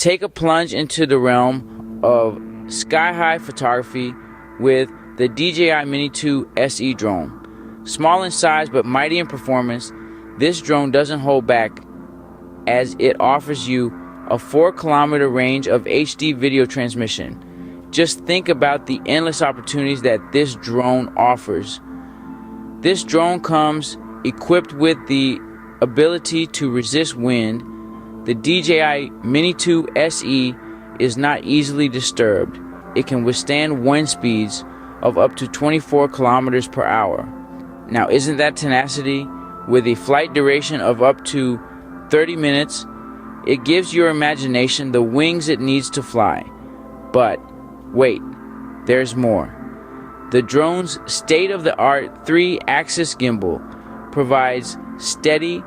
Take a plunge into the realm of sky-high photography with the DJI Mini 2 SE drone. Small in size but mighty in performance, this drone doesn't hold back as it offers you a 4-kilometer range of HD video transmission. Just think about the endless opportunities that this drone offers. This drone comes equipped with the ability to resist wind. The DJI Mini 2 SE is not easily disturbed. It can withstand wind speeds of up to 24 kilometers per hour. Now, isn't that tenacity? With a flight duration of up to 30 minutes, it gives your imagination the wings it needs to fly. But wait, there's more. The drone's state-of-the-art 3-axis gimbal provides steady,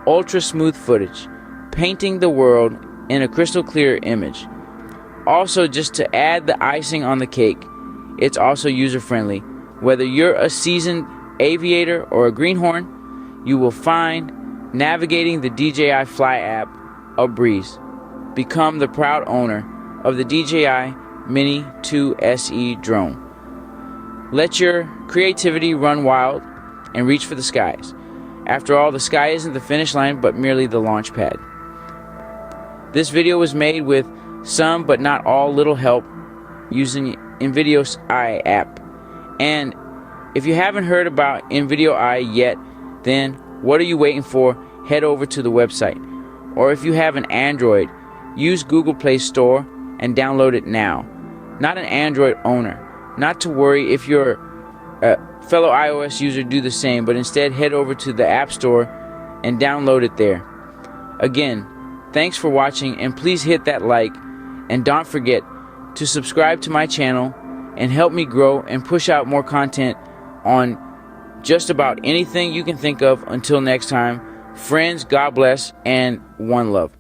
ultra-smooth footage, painting the world in a crystal clear image. Also, just to add the icing on the cake, it's also user-friendly. Whether you're a seasoned aviator or a greenhorn, you will find navigating the DJI Fly app a breeze. Become the proud owner of the DJI Mini 2 SE drone. Let your creativity run wild and reach for the skies. After all, the sky isn't the finish line but merely the launch pad. This video was made with some but not all little help using InVideo Eye app. And if you haven't heard about InVideo Eye yet, then what are you waiting for? Head over to the website. Or if you have an Android, use Google Play Store and download it now. Not an Android owner. Not to worry if your fellow iOS user do the same, but instead head over to the App Store and download it there. Again, thanks for watching, and please hit that like, and don't forget to subscribe to my channel and help me grow and push out more content on just about anything you can think of. Until next time, friends, God bless, and one love.